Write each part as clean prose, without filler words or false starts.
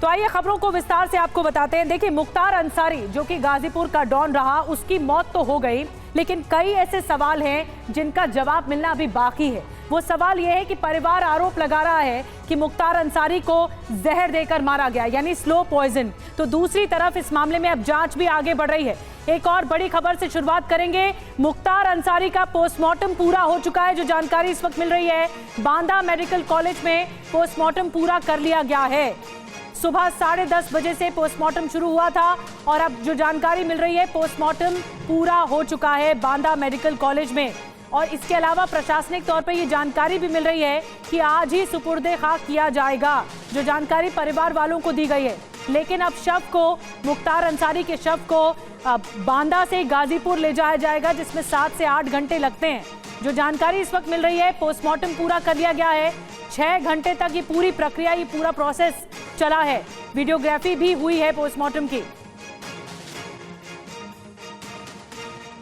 तो आइए खबरों को विस्तार से आपको बताते हैं। देखिए, मुख्तार अंसारी जो कि गाजीपुर का डॉन रहा, उसकी मौत तो हो गई, लेकिन कई ऐसे सवाल हैं जिनका जवाब मिलना अभी बाकी है। वो सवाल ये है कि परिवार आरोप लगा रहा है कि मुख्तार अंसारी को जहर देकर मारा गया, यानी स्लो पॉइजन। तो दूसरी तरफ इस मामले में अब जांच भी आगे बढ़ रही है। एक और बड़ी खबर से शुरुआत करेंगे। मुख्तार अंसारी का पोस्टमार्टम पूरा हो चुका है। जो जानकारी इस वक्त मिल रही है, बांदा मेडिकल कॉलेज में पोस्टमार्टम पूरा कर लिया गया है। सुबह 10:30 बजे से पोस्टमार्टम शुरू हुआ था और अब जो जानकारी मिल रही है, पोस्टमार्टम पूरा हो चुका है बांदा मेडिकल कॉलेज में। और इसके अलावा प्रशासनिक तौर पर यह जानकारी भी मिल रही है कि आज ही सुपुर्दे खाक किया जाएगा, जो जानकारी परिवार वालों को दी गई है। लेकिन अब शव को, मुख्तार अंसारी के शव को बांदा से गाजीपुर ले जाया जाएगा, जिसमें 7 से 8 घंटे लगते हैं। जो जानकारी इस वक्त मिल रही है, पोस्टमार्टम पूरा कर लिया गया है। 6 घंटे तक ये पूरी प्रक्रिया, ये पूरा प्रोसेस चला है। वीडियोग्राफी भी हुई है पोस्टमार्टम की।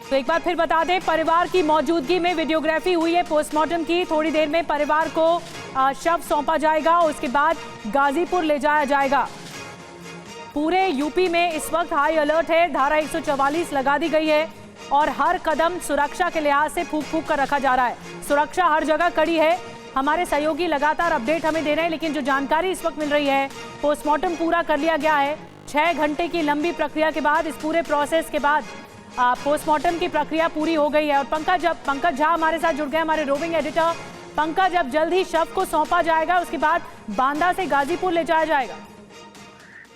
तो एक बार फिर बता दें, परिवार की मौजूदगी में वीडियोग्राफी हुई है पोस्टमार्टम की। थोड़ी देर में परिवार को शव सौंपा जाएगा और उसके बाद गाजीपुर ले जाया जाएगा। पूरे यूपी में इस वक्त हाई अलर्ट है। धारा 144 लगा दी गई है और हर कदम सुरक्षा के लिहाज से फूंक फूंक कर रखा जा रहा है। सुरक्षा हर जगह कड़ी है। हमारे सहयोगी लगातार अपडेट हमें दे रहे हैं, लेकिन जो जानकारी इस वक्त मिल रही है, पोस्टमार्टम पूरा कर लिया गया है। 6 घंटे की लंबी प्रक्रिया के बाद, इस पूरे प्रोसेस के बाद पोस्टमार्टम की प्रक्रिया पूरी हो गई है। और पंकज झा हमारे साथ जुड़ गए, हमारे रोविंग एडिटर। पंकज, अब जल्द ही शव को सौंपा जाएगा, उसके बाद बांदा से गाजीपुर ले जाया जाएगा।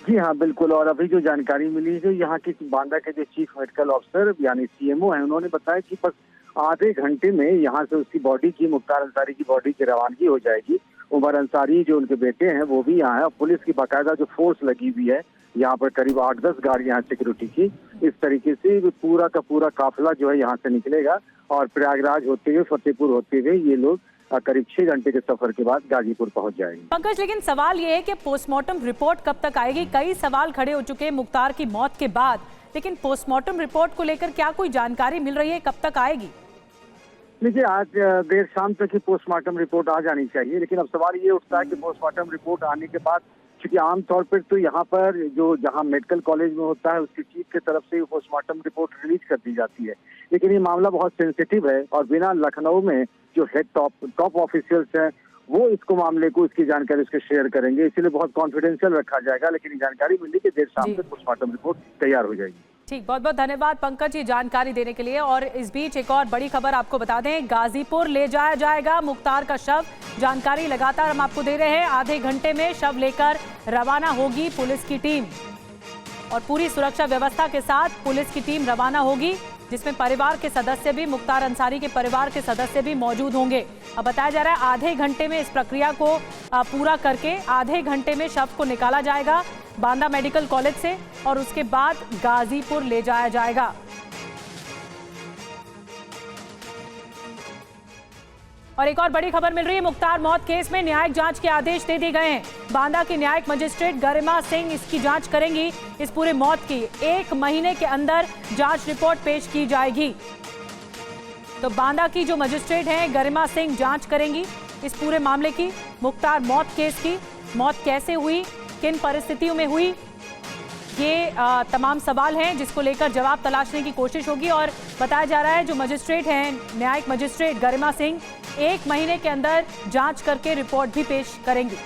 जी हाँ, बिल्कुल। और अभी जो जानकारी मिली है, यहाँ की बांदा के जो चीफ मेडिकल ऑफिसर यानी सीएमओ हैं, उन्होंने बताया कि बस आधे घंटे में यहाँ से उसकी बॉडी की, मुख्तार अंसारी की बॉडी की रवानगी हो जाएगी। उमर अंसारी जो उनके बेटे हैं वो भी यहाँ है। पुलिस की बाकायदा जो फोर्स लगी हुई है यहाँ पर, करीब 8-10 गाड़ियां सिक्योरिटी की। इस तरीके से पूरा का पूरा काफिला जो है यहाँ से निकलेगा और प्रयागराज होते हुए, फतेहपुर होते हुए ये लोग करीब 6 घंटे के सफर के बाद गाजीपुर पहुंच जाएंगे। पंकज, लेकिन सवाल ये है कि पोस्टमार्टम रिपोर्ट कब तक आएगी? कई सवाल खड़े हो चुके हैं मुख्तार की मौत के बाद, लेकिन पोस्टमार्टम रिपोर्ट को लेकर क्या कोई जानकारी मिल रही है? कब तक आएगी? देखिए, आज देर शाम तक ही पोस्टमार्टम रिपोर्ट आ जानी चाहिए, लेकिन अब सवाल ये उठता है कि पोस्टमार्टम रिपोर्ट आने के बाद, क्योंकि आमतौर पर तो यहाँ पर जो जहाँ मेडिकल कॉलेज में होता है उसकी चीफ की तरफ से पोस्टमार्टम रिपोर्ट रिलीज कर दी जाती है। लेकिन ये मामला बहुत सेंसिटिव है और बिना लखनऊ में जो हेड टॉप ऑफिशियल्स हैं वो इसको मामले को, इसकी जानकारी उसके शेयर करेंगे, इसलिए बहुत कॉन्फिडेंशियल रखा जाएगा। लेकिन ये जानकारी मिली कि देर शाम तक पोस्टमार्टम रिपोर्ट तैयार हो जाएगी। ठीक, बहुत बहुत धन्यवाद पंकज, ये जानकारी देने के लिए। और इस बीच एक और बड़ी खबर आपको बता दें, गाजीपुर ले जाया जाएगा मुख्तार का शव। जानकारी लगातार हम आपको दे रहे हैं। आधे घंटे में शव लेकर रवाना होगी पुलिस की टीम और पूरी सुरक्षा व्यवस्था के साथ पुलिस की टीम रवाना होगी, जिसमें परिवार के सदस्य भी, मुख्तार अंसारी के परिवार के सदस्य भी मौजूद होंगे। अब बताया जा रहा है आधे घंटे में इस प्रक्रिया को पूरा करके आधे घंटे में शव को निकाला जाएगा बांदा मेडिकल कॉलेज से और उसके बाद गाजीपुर ले जाया जाएगा। और एक और बड़ी खबर मिल रही है, मुख्तार मौत केस में न्यायिक जांच के आदेश दे दिए गए हैं। बांदा की न्यायिक मजिस्ट्रेट गरिमा सिंह इसकी जांच करेंगी। इस पूरे मौत की 1 महीने के अंदर जांच रिपोर्ट पेश की जाएगी। तो बांदा की जो मजिस्ट्रेट हैं गरिमा सिंह जांच करेंगी इस पूरे मामले की, मुख्तार मौत केस की। मौत कैसे हुई, किन परिस्थितियों में हुई, ये तमाम सवाल हैं जिसको लेकर जवाब तलाशने की कोशिश होगी। और बताया जा रहा है जो मजिस्ट्रेट हैं, न्यायिक मजिस्ट्रेट गरिमा सिंह, 1 महीने के अंदर जांच करके रिपोर्ट भी पेश करेंगी।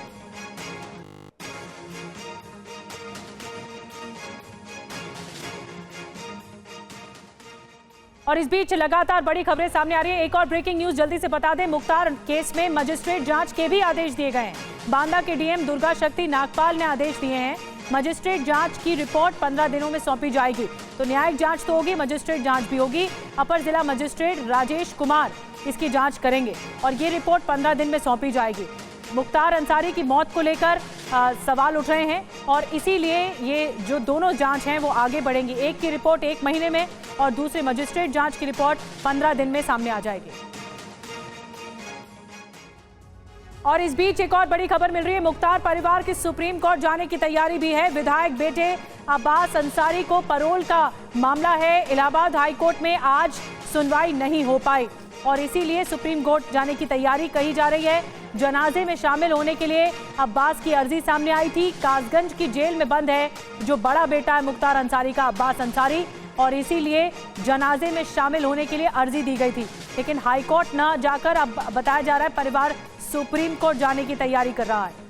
और इस बीच लगातार बड़ी खबरें सामने आ रही है। एक और ब्रेकिंग न्यूज जल्दी से बता दें, मुख्तार केस में मजिस्ट्रेट जांच के भी आदेश दिए गए हैं। बांदा के डीएम दुर्गा शक्ति नागपाल ने आदेश दिए हैं। मजिस्ट्रेट जांच की रिपोर्ट 15 दिनों में सौंपी जाएगी। तो न्यायिक जांच तो होगी, मजिस्ट्रेट जांच भी होगी। अपर जिला मजिस्ट्रेट राजेश कुमार इसकी जांच करेंगे और ये रिपोर्ट 15 दिन में सौंपी जाएगी। मुख्तार अंसारी की मौत को लेकर सवाल उठ रहे हैं और इसीलिए ये जो दोनों जांच हैं वो आगे बढ़ेंगी। एक की रिपोर्ट 1 महीने में और दूसरी मजिस्ट्रेट जांच की रिपोर्ट 15 दिन में सामने आ जाएगी। और इस बीच एक और बड़ी खबर मिल रही है। मुख्तार परिवार की सुप्रीम कोर्ट जाने की तैयारी भी है। विधायक बेटे अब्बास अंसारी को पैरोल का मामला है। इलाहाबाद हाईकोर्ट में आज सुनवाई नहीं हो पाई और इसीलिए सुप्रीम कोर्ट जाने की तैयारी कही जा रही है। जनाजे में शामिल होने के लिए अब्बास की अर्जी सामने आई थी। कासगंज की जेल में बंद है जो बड़ा बेटा है मुख्तार अंसारी का, अब्बास अंसारी, और इसीलिए जनाजे में शामिल होने के लिए अर्जी दी गई थी। लेकिन हाईकोर्ट न जाकर अब बताया जा रहा है परिवार सुप्रीम कोर्ट जाने की तैयारी कर रहा है।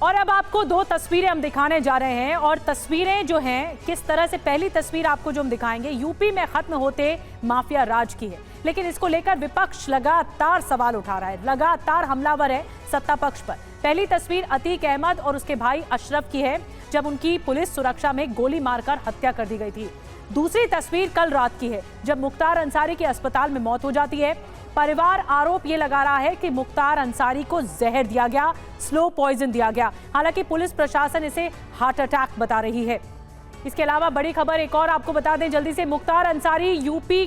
और अब आपको दो तस्वीरें हम दिखाने जा रहे हैं और तस्वीरें जो हैं किस तरह से, पहली तस्वीर आपको जो हम दिखाएंगे यूपी में खत्म होते माफिया राज की है, लेकिन इसको लेकर विपक्ष लगातार सवाल उठा रहा है, लगातार हमलावर है सत्ता पक्ष पर। पहली तस्वीर अतीक अहमद और उसके भाई अशरफ की है जब उनकी पुलिस सुरक्षा में गोली मारकर हत्या कर दी गई थी। दूसरी तस्वीर कल रात की है जब मुख्तार अंसारी की अस्पताल में मौत हो जाती है। परिवार आरोप ये लगा रहा है कि मुख्तार अंसारी को जहर दिया गया, स्लो पॉइजन दिया गया। हालांकि पुलिस प्रशासन इसे हार्ट अटैक बता रही है। इसके अलावा बड़ी खबर एक और आपको बता दें जल्दी से। मुख्तार अंसारी यूपी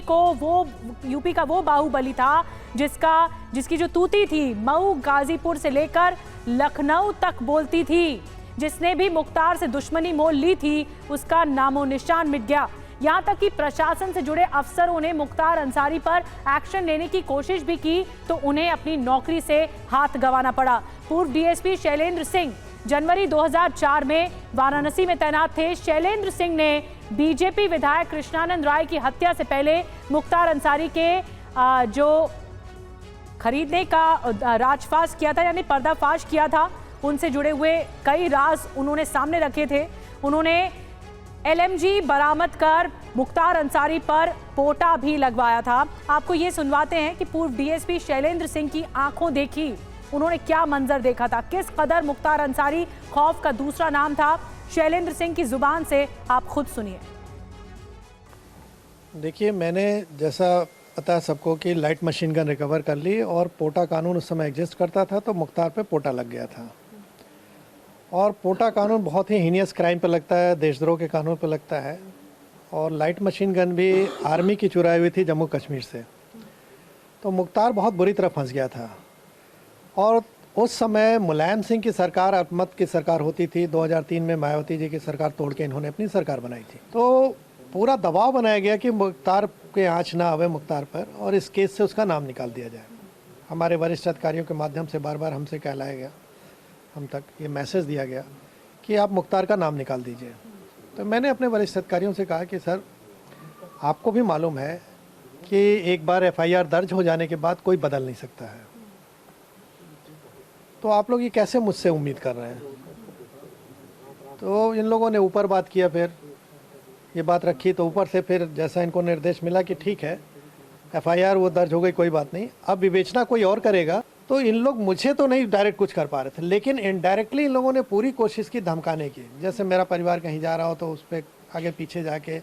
का वो बाहुबली था जिसकी जो तूती थी मऊ गाजीपुर से लेकर लखनऊ तक बोलती थी। जिसने भी मुख्तार से दुश्मनी मोल ली थी उसका नामो निशान मिट गया। यहां तक कि प्रशासन से जुड़े अफसरों ने मुख्तार अंसारी पर एक्शन लेने की कोशिश भी की तो उन्हें अपनी नौकरी से हाथ गंवाना पड़ा। पूर्व डीएसपी शैलेंद्र सिंह जनवरी 2004 में वाराणसी में तैनात थे। शैलेंद्र सिंह ने बीजेपी विधायक कृष्णानंद राय की हत्या से पहले मुख्तार अंसारी के जो खरीदने का राजफाश किया था, यानी पर्दाफाश किया था, उनसे जुड़े हुए कई राज उन्होंने सामने रखे थे। उन्होंने एलएमजी बरामद कर मुख्तार अंसारी पर पोटा भी लगवाया था। आपको ये सुनवाते हैं कि पूर्व डीएसपी शैलेंद्र सिंह की आंखों देखी उन्होंने क्या मंजर देखा था, किस कदर मुख्तार अंसारी खौफ का दूसरा नाम था। शैलेंद्र सिंह की जुबान से आप खुद सुनिए। देखिए, मैंने जैसा पता है सबको कि लाइट मशीन गन रिकवर कर ली और पोटा कानून उस समय एग्जिस्ट करता था तो मुख्तार पे पोटा लग गया था। और पोटा कानून बहुत ही हीनियस क्राइम पे लगता है, देशद्रोह के कानून पे लगता है। और लाइट मशीन गन भी आर्मी की चुराई हुई थी जम्मू कश्मीर से। तो मुख्तार बहुत बुरी तरह फंस गया था। और उस समय मुलायम सिंह की सरकार, अहमद की सरकार होती थी। 2003 में मायावती जी की सरकार तोड़ के इन्होंने अपनी सरकार बनाई थी। तो पूरा दबाव बनाया गया कि मुख्तार के आँच ना आवे मुख्तार पर और इस केस से उसका नाम निकाल दिया जाए। हमारे वरिष्ठ अधिकारियों के माध्यम से बार बार हमसे कहलाया गया, हम तक ये मैसेज दिया गया कि आप मुख्तार का नाम निकाल दीजिए। तो मैंने अपने वरिष्ठ अधिकारियों से कहा कि सर, आपको भी मालूम है कि एक बार एफआईआर दर्ज हो जाने के बाद कोई बदल नहीं सकता है, तो आप लोग ये कैसे मुझसे उम्मीद कर रहे हैं। तो इन लोगों ने ऊपर बात किया, फिर ये बात रखी तो ऊपर से फिर जैसा इनको निर्देश मिला कि ठीक है एफआईआर वो दर्ज हो गई, कोई बात नहीं, अब विवेचना कोई और करेगा। तो इन लोग मुझे तो नहीं डायरेक्ट कुछ कर पा रहे थे, लेकिन इनडायरेक्टली इन लोगों ने पूरी कोशिश की धमकाने की। जैसे मेरा परिवार कहीं जा रहा हो तो उस पर आगे पीछे जाके,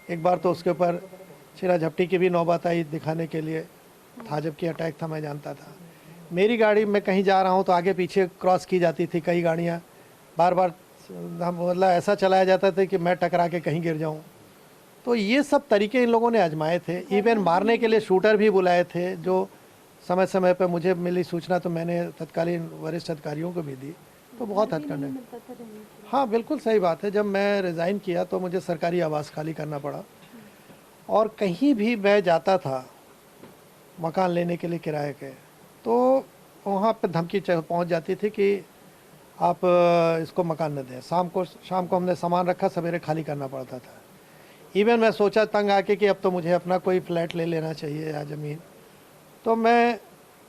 एक बार तो उसके ऊपर चिरा झपटी की भी नौबत आई दिखाने के लिए था, जबकि अटैक था मैं जानता था। मेरी गाड़ी में कहीं जा रहा हूँ तो आगे पीछे क्रॉस की जाती थी कई गाड़ियाँ, बार बार मतलब ऐसा चलाया जाता था कि मैं टकरा के कहीं गिर जाऊँ। तो ये सब तरीके इन लोगों ने आजमाए थे। इवन मारने के लिए शूटर भी बुलाए थे, जो समय समय पर मुझे मिली सूचना तो मैंने तत्कालीन वरिष्ठ अधिकारियों को भी दी। तो बहुत हद करने, हाँ बिल्कुल सही बात है। जब मैं रिज़ाइन किया तो मुझे सरकारी आवास खाली करना पड़ा और कहीं भी मैं जाता था मकान लेने के लिए किराए के, तो वहाँ पे धमकी पहुँच जाती थी कि आप इसको मकान न दें। शाम को हमने सामान रखा, सवेरे खाली करना पड़ता था। इवन मैं सोचा तंग आके कि अब तो मुझे अपना कोई फ्लैट ले लेना चाहिए या ज़मीन। तो मैं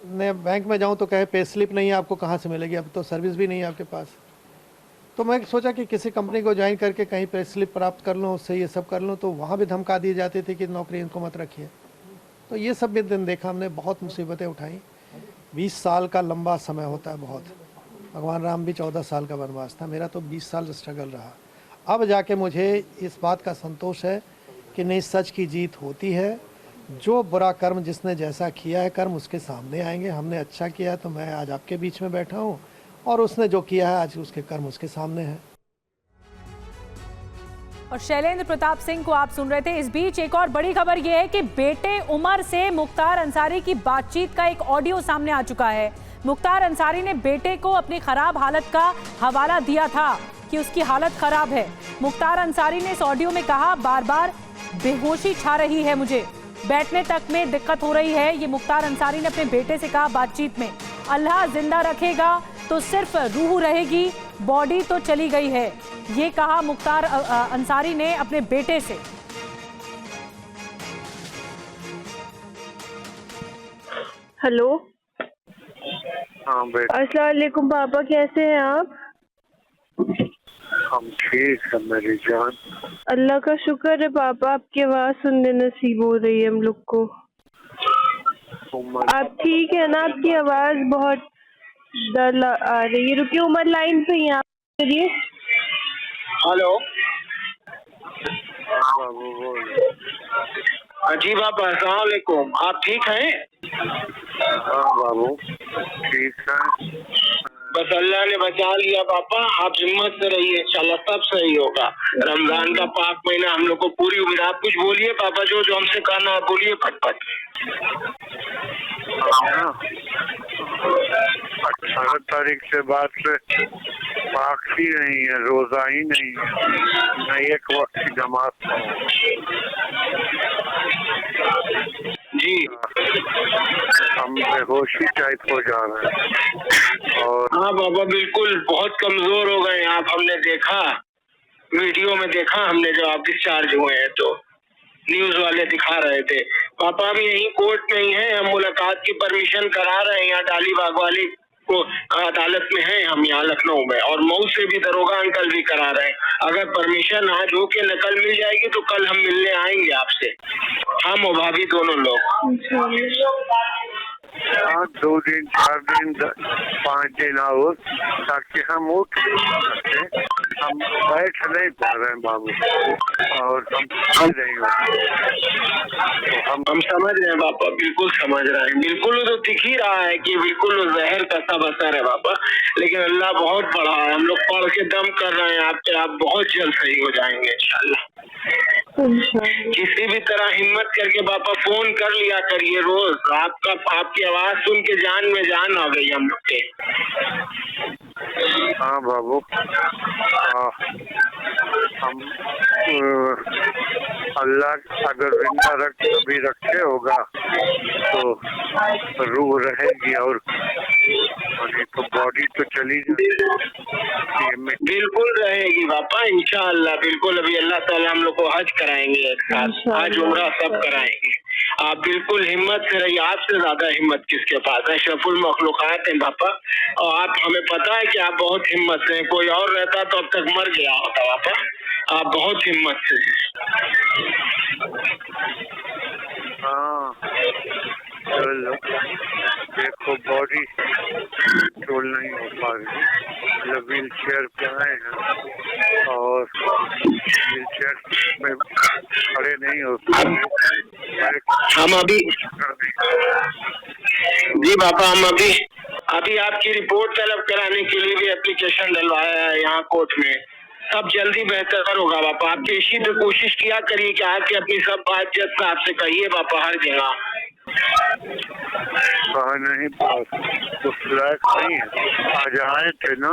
बैंक में जाऊं तो कहे पे स्लिप नहीं है, आपको कहाँ से मिलेगी, अब तो सर्विस भी नहीं है आपके पास। तो मैं सोचा कि किसी कंपनी को ज्वाइन करके कहीं पे स्लिप प्राप्त कर लूँ, उससे ये सब कर लूँ। तो वहाँ भी धमका दी जाती थी कि नौकरी इनको मत रखिए। तो ये सब भी दिन देखा हमने, बहुत मुसीबतें उठाई। 20 साल का लंबा समय होता है बहुत। भगवान राम भी 14 साल का वनवास था, मेरा तो 20 साल स्ट्रगल रहा। अब जाके मुझे इस बात का संतोष है कि नहीं, सच की जीत होती है। जो बुरा कर्म जिसने जैसा किया है कर्म उसके सामने आएंगे। हमने अच्छा किया तो मैं आज आपके बीच में बैठा हूँ, और उसने जो किया है आज उसके कर्म उसके सामने हैं। और शैलेंद्र प्रताप सिंह को आप सुन रहे थे। इस बीच एक और बड़ी खबर यह है कि बेटे उमर से मुख्तार अंसारी की बातचीत का एक ऑडियो सामने आ चुका है। मुख्तार अंसारी ने बेटे को अपनी खराब हालत का हवाला दिया था कि उसकी हालत खराब है। मुख्तार अंसारी ने इस ऑडियो में कहा, बार बार बेहोशी छा रही है, मुझे बैठने तक में दिक्कत हो रही है। ये मुख्तार अंसारी ने अपने बेटे से कहा बातचीत में। अल्लाह जिंदा रखेगा तो सिर्फ रूह रहेगी, बॉडी तो चली गई है, ये कहा मुख्तार अंसारी ने अपने बेटे से। हेलो, हाँ बेटा, अस्सलाम वालेकुम पापा, कैसे हैं आप? हम ठीक है मेरी जान। अल्लाह का शुक्र है पापा, आपकी आवाज़ सुनने नसीब हो रही है हम लोग को। आप ठीक है ना? आपकी आवाज़ बहुत डर आ रही है। रुकिए, उमर लाइन पे ही आप करिए। हेलो, जी बाबा, अस्सलाम वालेकुम। आप ठीक हैं? हाँ बाबू ठीक है, बस अल्लाह ने बचा लिया पापा। आप हिम्मत से रहिए, इंशाल्लाह सब सही होगा। रमजान का पाक महीना हम लोग को पूरी उम्मीद। आप कुछ बोलिए पापा, जो हमसे कहना है बोलिए फटफट। 18 तारीख से बाद से पाक ही नहीं है, रोजा ही नहीं है, न एक वक्त की जमात। जी हम बेहोशी टाइप हो जा रहे हैं। और हाँ बाबा, बिल्कुल बहुत कमजोर हो गए आप। हमने देखा, वीडियो में देखा हमने, जब आप डिस्चार्ज हुए हैं तो न्यूज वाले दिखा रहे थे। पापा भी यहीं कोर्ट में ही है, हम मुलाकात की परमिशन करा रहे हैं। यहाँ डालीबाग वाली को अदालत में है, हम यहाँ लखनऊ में, और मऊ से भी दरोगा अंकल भी करा रहे हैं। अगर परमिशन आज हो के नकल मिल जाएगी तो कल हम मिलने आएंगे आपसे, हम और भाभी दोनों लोग। हाँ, 2 दिन 4 दिन 5 दिन और, ताकि हम उठ सके। हम बैठ नहीं पा रहे हैं बाबू, और हम समझ नहीं तो हम समझ रहे हैं पापा, बिल्कुल समझ रहे हैं। बिल्कुल तो दिख ही रहा है कि बिल्कुल जहर का सब असर है पापा, लेकिन अल्लाह बहुत बड़ा है। हम लोग पढ़ के दम कर रहे हैं आप पे, आप बहुत जल्द सही हो जाएंगे इंशाल्लाह। किसी भी तरह हिम्मत करके पापा फोन कर लिया करिए रोज। आपकी आवाज सुन के जान में जान आ गई हम लोग के। हाँ बाबू, हम अल्लाह अगर जिंदा कभी रखे होगा तो रूह रहेगी, और तो बॉडी तो चली जाएगी। बिल्कुल रहेगी पापा, इंशाअल्लाह बिल्कुल। अभी अल्लाह ताला हम लोग को हज कराएंगे एक साथ, हज उम्रा सब कराएंगे। आप बिल्कुल हिम्मत से रहिए, आपसे ज्यादा हिम्मत किसके पास है? अशरफुल मखलूकात हैं पापा, और आप, हमें पता है कि आप बहुत हिम्मत से हैं। कोई और रहता तो अब तक मर गया होता पापा, आप बहुत हिम्मत से हैं। हाँ चलो, देखो बॉडी कंट्रोल नहीं हो पा रही, मतलब व्हील चेयर पे आए हैं और व्हील चेयर में खड़े नहीं हो सकते। हम अभी, जी पापा, हम अभी आपकी रिपोर्ट तलब कराने के लिए भी एप्लीकेशन डलवाया है यहाँ कोर्ट में। सब जल्दी बेहतर होगा पापा। आप इसी पे कोशिश किया करिए कि आके अपनी सब बात जब आपसे कहिए पापा, हर जगह। कहा नहीं, उस लायक नहीं है। आज आए थे ना,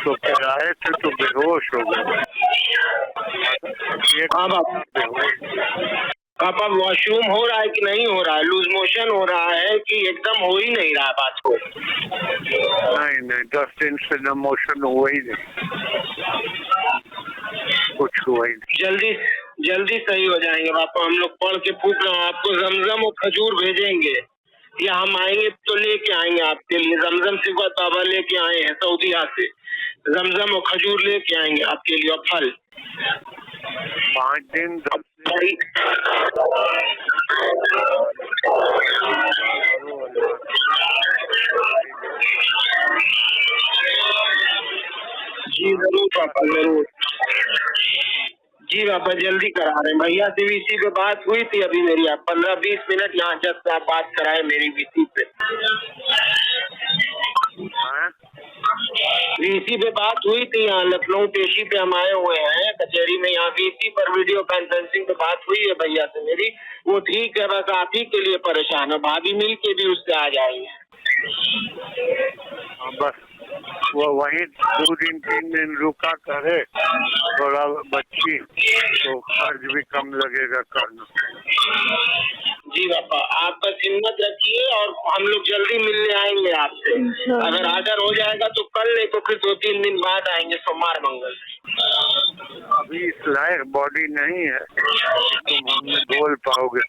तो फिर आए थे तो बेहोश हो गए। पापा वॉशरूम हो रहा है कि नहीं हो रहा है? लूज मोशन हो रहा है कि एकदम हो ही नहीं रहा बात को? नहीं 10 दिन से न मोशन हुआ ही नहीं, कुछ हुआ ही नहीं। जल्दी सही हो जाएंगे पापा। हम लोग पढ़ के फूक रहे हैं, आपको जमजम और खजूर भेजेंगे, या हम आएंगे तो लेके आएंगे आपके लिए। जमजम सिवा ताबा लेके आए हैं सऊदीया से, जमजम और खजूर लेके आएंगे आपके लिए, और फल। 5 दिन 10 जी जरूर पापा, जरूर। जी पापा, जल्दी करा रहे हैं। भैया से भी इसी पे बात हुई थी अभी मेरी, आप 15-20 मिनट यहाँ जब आप बात कराए मेरी भी इसी पे। वीसी पे बात हुई थी, यहाँ लखनऊ पेशी पे हम आए हुए हैं कचहरी में, यहाँ वीसी पर वीडियो कॉन्फ्रेंसिंग पे बात हुई है भैया से मेरी। वो ठीक है, बस आप ही के लिए परेशान है, भाभी मिल के भी उससे आ जाएंगे। बस वो वही 2 दिन 3 दिन रुका करे, थोड़ा बच्ची तो खर्च भी कम लगेगा करना। जी पापा, आप बस हिम्मत रखिए और हम लोग जल्दी मिलने आएंगे आपसे। अगर आर्डर हो जाएगा तो कल, नहीं तो फिर 2-3 दिन बाद आएंगे, सोमवार मंगल। अभी इस लायक बॉडी नहीं है तुम हमें बोल पाओगे।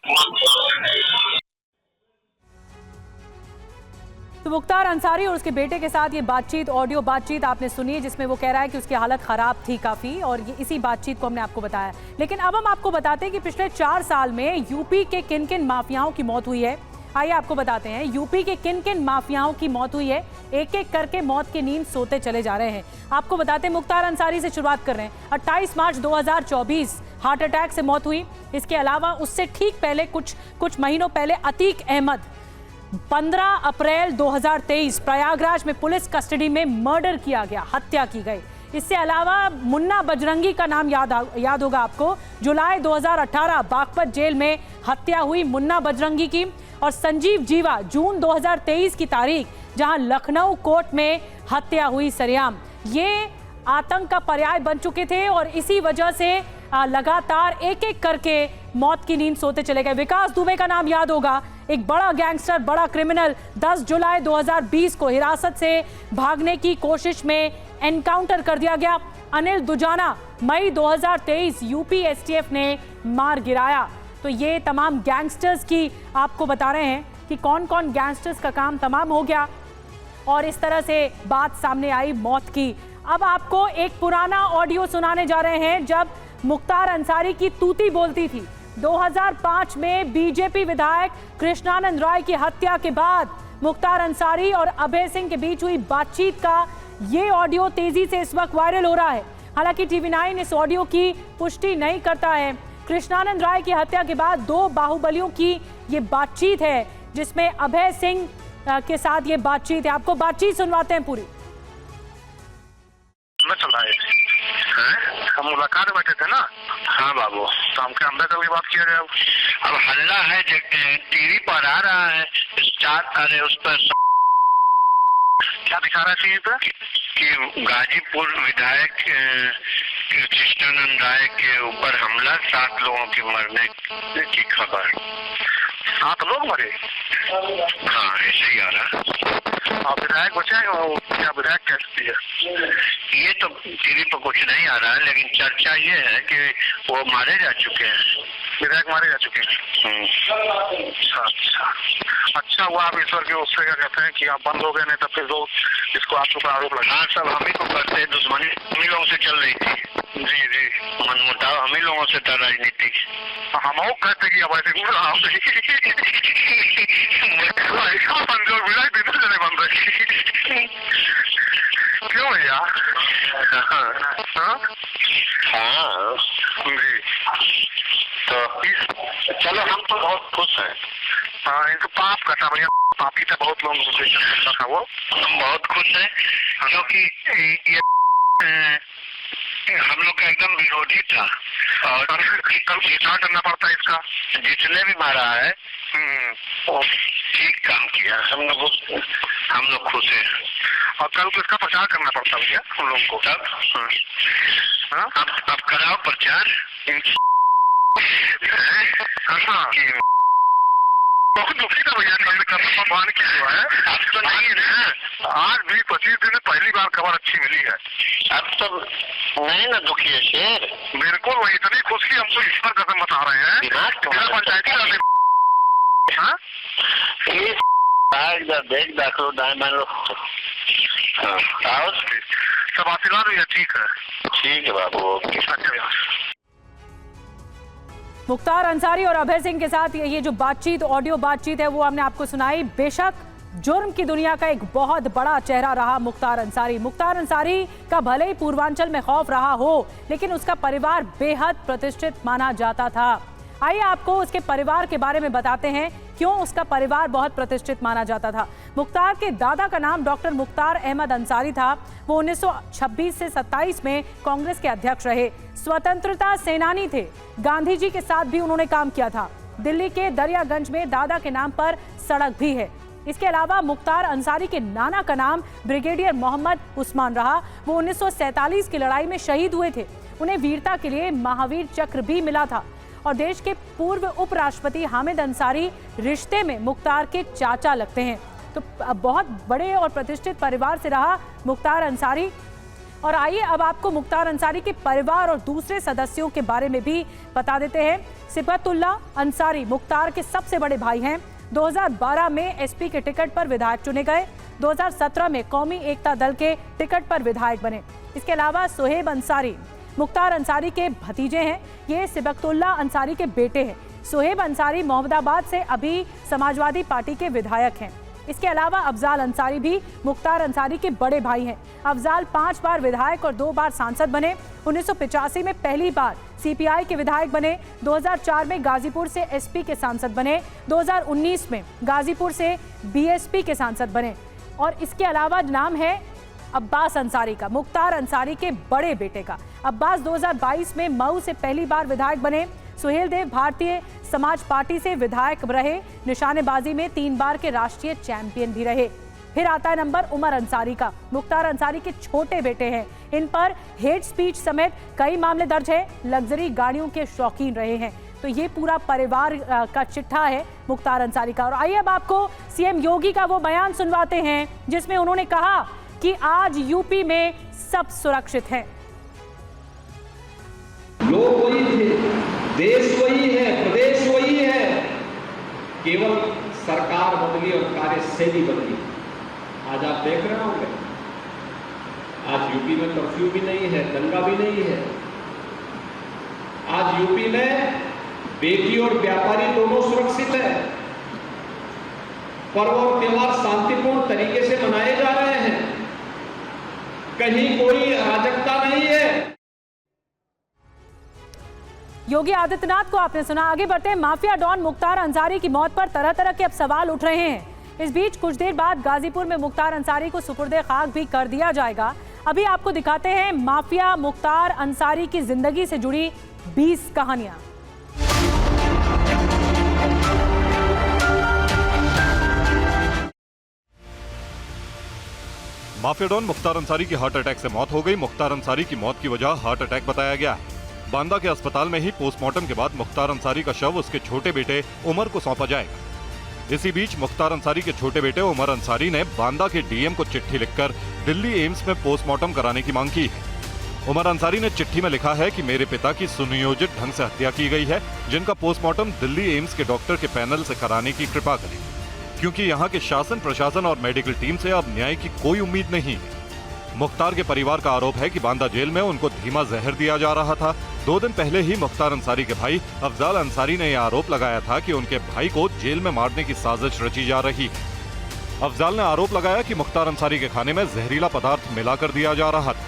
तो मुख्तार अंसारी और उसके बेटे के साथ ये बातचीत, ऑडियो बातचीत आपने सुनी है, जिसमें वो कह रहा है कि उसकी हालत खराब थी काफ़ी, और ये इसी बातचीत को हमने आपको बताया। लेकिन अब हम आपको बताते हैं कि पिछले 4 साल में यूपी के किन किन माफियाओं की मौत हुई है। आइए आपको बताते हैं यूपी के किन किन माफियाओं की मौत हुई है। एक एक करके मौत की नींद सोते चले जा रहे हैं। आपको बताते हैं मुख्तार अंसारी से शुरुआत कर रहे हैं। 28 मार्च 2024 हार्ट अटैक से मौत हुई। इसके अलावा उससे ठीक पहले कुछ महीनों पहले अतीक अहमद 15 अप्रैल 2023 प्रयागराज में पुलिस कस्टडी में मर्डर किया गया, हत्या की गई। इससे अलावा मुन्ना बजरंगी का नाम याद होगा आपको। जुलाई 2018 बागपत जेल में हत्या हुई मुन्ना बजरंगी की। और संजीव जीवा जून 2023 की तारीख, जहां लखनऊ कोर्ट में हत्या हुई सरेआम। ये आतंक का पर्याय बन चुके थे और इसी वजह से लगातार एक एक करके मौत की नींद सोते चले गए। विकास दुबे का नाम याद होगा, एक बड़ा गैंगस्टर, बड़ा क्रिमिनल। 10 जुलाई 2020 को हिरासत से भागने की कोशिश में एनकाउंटर कर दिया गया। अनिल दुजाना मई 2023 यूपी एसटीएफ ने मार गिराया। तो ये तमाम गैंगस्टर्स की आपको बता रहे हैं कि कौन कौन गैंगस्टर्स का काम तमाम हो गया और इस तरह से बात सामने आई मौत की। अब आपको एक पुराना ऑडियो सुनाने जा रहे हैं जब मुख्तार अंसारी की तूती बोलती थी। 2005 में बीजेपी विधायक कृष्णानंद राय की हत्या के बाद मुख्तार अंसारी और अभय सिंह के बीच हुई बातचीत का ये ऑडियो तेजी से इस वक्त वायरल हो रहा है। हालांकि TV9 इस ऑडियो की पुष्टि नहीं करता है। कृष्णानंद राय की हत्या के बाद 2 बाहुबलियों की ये बातचीत है, जिसमें अभय सिंह के साथ ये बातचीत है। आपको बातचीत सुनवाते हैं पूरी। हम मुलाकात में बैठे थे ना। हाँ बाबू, तो हमके अंदर करके बात किया गया। अब हल्ला है, टीवी पर आ रहा है, स्टार अरे उस पर क्या दिखा रहा है टीवी पे कि गाजीपुर विधायक कृष्णानंद राय के ऊपर हमला, 7 लोगों के मरने की खबर। 7 लोग मरे? हाँ, ऐसे ही आ रहा। और विधायक बचे हैं? क्या विधायक कैसे है? ये तो टीवी पर कुछ नहीं आ रहा है, लेकिन चर्चा ये है कि वो मारे जा चुके हैं। विधायक मारे जा चुके हैं। अच्छा हुआ आप ईश्वर के उससे क्या कहते हैं कि आप बंद हो गए, नहीं तो फिर लोग इसको आपके ऊपर आरोप लगा। हाँ, सब हम ही को करते, दुश्मनी हम ही लोगों से चल रही थी। जी जी, मनमुटाव हम ही लोगों से था राजनीति। हम कहते कि अब ऐसे क्यों भैया? हाँ जी, तो चलो हम तो बहुत खुश हैं। हाँ, इनको पाप करता भैया, पापी था, बहुत लोग करता था वो। हम बहुत खुश हैं क्योंकि ये हम लोग का एकदम विरोधी था और कल विचार करना पड़ता है इसका। जिसने भी मारा है वो ठीक काम किया, हम लोग खुश हैं। और कल को इसका प्रचार करना पड़ता भैया हम लोग को। तब हाँ, अब कराओ प्रचार। बहुत दुखी था भैया भगवान की जो है। अब तो नहीं है, आज भी 25 दिन में पहली बार खबर अच्छी मिली है। अब तो नहीं ना दुखी है शेर। बिल्कुल, वही इतनी खुशी हम तो ईश्वर कसम बता रहे हैं। दिमाग जिला पंचायती हाँ देख दाखिलो दाएं बाएं लो। सब आशीर्वाद हुई है। ठीक है, ठीक है बाबू। अच्छा, मुख्तार अंसारी और अभय सिंह के साथ ये जो बातचीत, ऑडियो बातचीत है, वो हमने आपको सुनाई। बेशक जुर्म की दुनिया का एक बहुत बड़ा चेहरा रहा मुख्तार अंसारी। मुख्तार अंसारी का भले ही पूर्वांचल में खौफ रहा हो, लेकिन उसका परिवार बेहद प्रतिष्ठित माना जाता था। आइए आपको उसके परिवार के बारे में बताते हैं, क्यों उसका परिवार बहुत प्रतिष्ठित माना जाता था। मुख्तार के दादा का नाम डॉक्टर मुख्तार अहमद अंसारी था। वो 1926 से 27 में कांग्रेस के अध्यक्ष रहे। स्वतंत्रता सेनानी थे। गांधी जी के साथ भी उन्होंने काम किया था। दिल्ली के दरियागंज में दादा के नाम पर सड़क भी है। इसके अलावा मुख्तार अंसारी के नाना का नाम ब्रिगेडियर मोहम्मद उस्मान रहा। वो 1947 की लड़ाई में शहीद हुए थे। उन्हें वीरता के लिए महावीर चक्र भी मिला था। और देश के पूर्व उपराष्ट्रपति हामिद अंसारी रिश्ते में मुख्तार के चाचा लगते हैं। तो बहुत बड़े और प्रतिष्ठित परिवार से रहा मुख्तार अंसारी। और आइए अब आपको मुख्तार अंसारी के परिवार और दूसरे सदस्यों के बारे में भी बता देते हैं। सिबगतुल्ला अंसारी मुख्तार के सबसे बड़े भाई हैं। 2012 में एसपी के टिकट पर विधायक चुने गए। 2017 में कौमी एकता दल के टिकट पर विधायक बने। इसके अलावा सोहेब अंसारी मुख्तार अंसारी के भतीजे हैं। ये सिबगतुल्ला अंसारी के बेटे हैं। सोहेब अंसारी मोहम्मदाबाद से अभी समाजवादी पार्टी के विधायक हैं। इसके अलावा अफजाल अंसारी भी मुख्तार अंसारी के बड़े भाई हैं। अफजाल 5 बार विधायक और 2 बार सांसद बने। 1985 में पहली बार सीपीआई के विधायक बने। 2004 में गाजीपुर से एसपी के सांसद बने। 2019 में गाजीपुर से बीएसपी के सांसद बने। और इसके अलावा नाम है अब्बास अंसारी का, मुख्तार अंसारी के बड़े बेटे का। अब्बास 2022 में मऊ से पहली बार विधायक बने। सुहेल देव भारतीय समाज पार्टी से विधायक रहे। निशानेबाजी में 3 बार के राष्ट्रीय चैंपियन भी रहे। फिर आता है नंबर उमर अंसारी का। मुख्तार अंसारी के छोटे बेटे हैं। इन पर हेट स्पीच समेत कई मामले दर्ज है। लग्जरी गाड़ियों के शौकीन रहे हैं। तो ये पूरा परिवार का चिट्ठा है मुख्तार अंसारी का। और आइए अब आपको सीएम योगी का वो बयान सुनवाते हैं जिसमें उन्होंने कहा कि आज यूपी में सब सुरक्षित हैं। लोग वही थे, देश वही है, प्रदेश वही है, केवल सरकार बदली और कार्यशैली बदली। आज आप देख रहे होंगे, आज यूपी में कर्फ्यू भी नहीं है, दंगा भी नहीं है। आज यूपी में बेटी और व्यापारी दोनों सुरक्षित है। पर्व और त्योहार शांतिपूर्ण तरीके से मनाए जा रहे हैं। कहीं कोई अराजकता नहीं है। योगी आदित्यनाथ को आपने सुना। आगे बढ़ते हैं। माफिया डॉन मुख्तार अंसारी की मौत पर तरह तरह के अब सवाल उठ रहे हैं। इस बीच कुछ देर बाद गाजीपुर में मुख्तार अंसारी को सुपुर्दे खाक भी कर दिया जाएगा। अभी आपको दिखाते हैं माफिया मुख्तार अंसारी की जिंदगी से जुड़ी 20 कहानियां। माफिया डॉन मुख्तार अंसारी की हार्ट अटैक से मौत हो गई। मुख्तार अंसारी की मौत की वजह हार्ट अटैक बताया गया है। बांदा के अस्पताल में ही पोस्टमार्टम के बाद मुख्तार अंसारी का शव उसके छोटे बेटे उमर को सौंपा जाएगा। इसी बीच मुख्तार अंसारी के छोटे बेटे उमर अंसारी ने बांदा के डीएम को चिट्ठी लिखकर दिल्ली एम्स में पोस्टमार्टम कराने की मांग की है। उमर अंसारी ने चिट्ठी में लिखा है कि मेरे पिता की सुनियोजित ढंग से हत्या की गई है, जिनका पोस्टमार्टम दिल्ली एम्स के डॉक्टर के पैनल से कराने की कृपा करें, क्योंकि यहाँ के शासन प्रशासन और मेडिकल टीम से अब न्याय की कोई उम्मीद नहीं है। मुख्तार के परिवार का आरोप है कि बांदा जेल में उनको धीमा जहर दिया जा रहा था। 2 दिन पहले ही मुख्तार अंसारी के भाई अफजाल अंसारी ने यह आरोप लगाया था कि उनके भाई को जेल में मारने की साजिश रची जा रही है। अफजाल ने आरोप लगाया कि मुख्तार अंसारी के खाने में जहरीला पदार्थ मिलाकर दिया जा रहा था।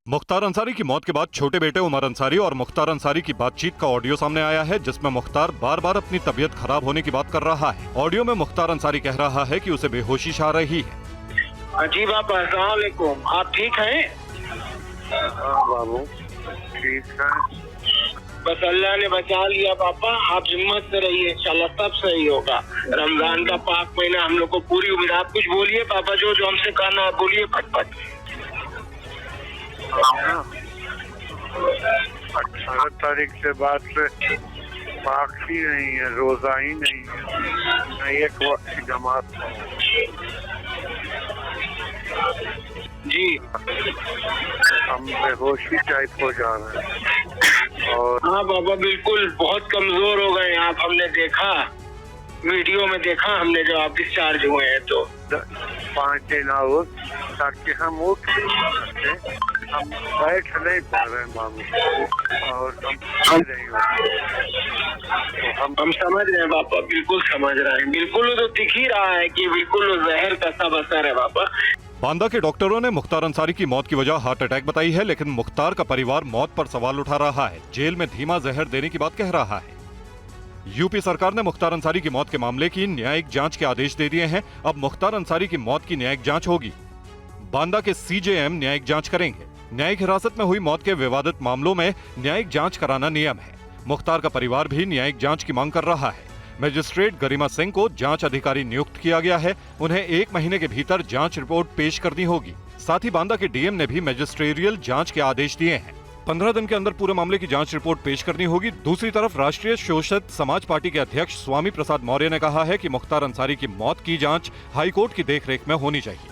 मुख्तार अंसारी की मौत के बाद छोटे बेटे उमर अंसारी और मुख्तार अंसारी की बातचीत का ऑडियो सामने आया है, जिसमें मुख्तार बार बार अपनी तबीयत खराब होने की बात कर रहा है। ऑडियो में मुख्तार अंसारी कह रहा है कि उसे बेहोशी छा रही है। जी बाबा, अस्सलाम वालेकुम। आप ठीक हैं? हाँ बाबू, ठीक है। बस अल्लाह ने बचा लिया पापा। आप हिम्मत से रहिए, इंशाल्लाह सब सही होगा। रमजान का पाक महीना हम लोग को पूरी उम्मीद। आप कुछ बोलिए पापा, जो हमसे कहना आप बोलिए फटफट। 18 तारीख से बाद से पाक ही नहीं है, रोजा ही नहीं है, न एक वक्त की जमात जी। हम बेहोशी टाइप हो जा रहे हैं। और हाँ बाबा, बिल्कुल बहुत कमजोर हो गए आप। हमने देखा, वीडियो में देखा हमने, जब आप डिस्चार्ज हुए हैं तो 5 दिन और ताकि हम उठ नहीं सकते, हम बैठ नहीं पा रहे हैं मामू, और हम नहीं हम समझ रहे हैं पापा, बिल्कुल समझ रहे हैं। बिल्कुल तो दिख ही रहा है कि बिल्कुल जहर का सब असर है पापा। बांदा के डॉक्टरों ने मुख्तार अंसारी की मौत की वजह हार्ट अटैक बताई है, लेकिन मुख्तार का परिवार मौत पर सवाल उठा रहा है। जेल में धीमा जहर देने की बात कह रहा है। यूपी सरकार ने मुख्तार अंसारी की मौत के मामले की न्यायिक जांच के आदेश दे दिए हैं। अब मुख्तार अंसारी की मौत की न्यायिक जांच होगी। बांदा के सीजेएम न्यायिक जांच करेंगे। न्यायिक हिरासत में हुई मौत के विवादित मामलों में न्यायिक जांच कराना नियम है। मुख्तार का परिवार भी न्यायिक जांच की मांग कर रहा है। मजिस्ट्रेट गरिमा सिंह को जांच अधिकारी नियुक्त किया गया है। उन्हें 1 महीने के भीतर जांच रिपोर्ट पेश करनी होगी। साथ ही बांदा के डीएम ने भी मैजिस्ट्रियल जांच के आदेश दिए हैं। 15 दिन के अंदर पूरे मामले की जांच रिपोर्ट पेश करनी होगी। दूसरी तरफ राष्ट्रीय शोषित समाज पार्टी के अध्यक्ष स्वामी प्रसाद मौर्य ने कहा है कि मुख्तार अंसारी की मौत की जांच हाईकोर्ट की देखरेख में होनी चाहिए।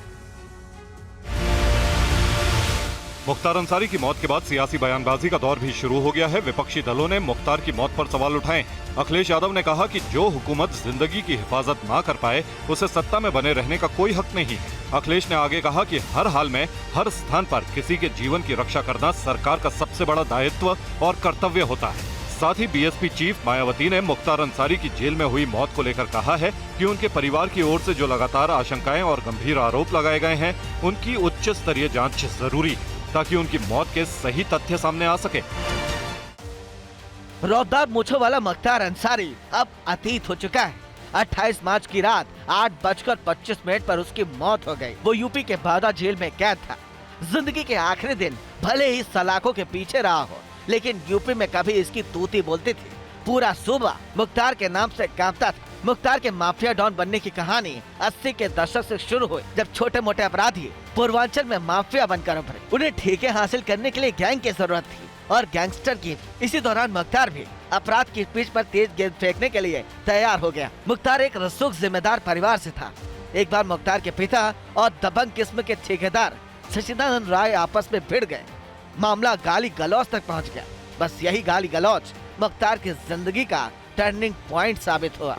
मुख्तार अंसारी की मौत के बाद सियासी बयानबाजी का दौर भी शुरू हो गया है। विपक्षी दलों ने मुख्तार की मौत पर सवाल उठाए हैं। अखिलेश यादव ने कहा कि जो हुकूमत जिंदगी की हिफाजत ना कर पाए उसे सत्ता में बने रहने का कोई हक नहीं है। अखिलेश ने आगे कहा कि हर हाल में हर स्थान पर किसी के जीवन की रक्षा करना सरकार का सबसे बड़ा दायित्व और कर्तव्य होता है। साथ ही बीएसपी चीफ मायावती ने मुख्तार अंसारी की जेल में हुई मौत को लेकर कहा है कि उनके परिवार की ओर से जो लगातार आशंकाएं और गंभीर आरोप लगाए गए हैं उनकी उच्च स्तरीय जांच जरूरी है ताकि उनकी मौत के सही तथ्य सामने आ सके। रौबदार मूंछों वाला मुख्तार अंसारी अब अतीत हो चुका है। 28 मार्च की रात 8:25 पर उसकी मौत हो गई। वो यूपी के बांदा जेल में कैद था। जिंदगी के आखिरी दिन भले ही सलाखों के पीछे रहा हो, लेकिन यूपी में कभी इसकी तूती बोलती थी। पूरा सूबा मुख्तार के नाम से कांपता था। मुख्तार के माफिया डॉन बनने की कहानी 80 के दशक से शुरू हुई, जब छोटे मोटे अपराधी पूर्वांचल में माफिया बनकर उभरे। उन्हें ठेके हासिल करने के लिए गैंग की जरूरत थी और गैंगस्टर की। इसी दौरान मुख्तार भी अपराध की पीठ पर तेज गेंद फेंकने के लिए तैयार हो गया। मुख्तार एक रसूख जिम्मेदार परिवार से था। एक बार मुख्तार के पिता और दबंग किस्म के ठेकेदार सचिदानंद राय आपस में भिड़ गए। मामला गाली गलौज तक पहुंच गया। बस यही गाली गलौज मुख्तार की जिंदगी का टर्निंग पॉइंट साबित हुआ।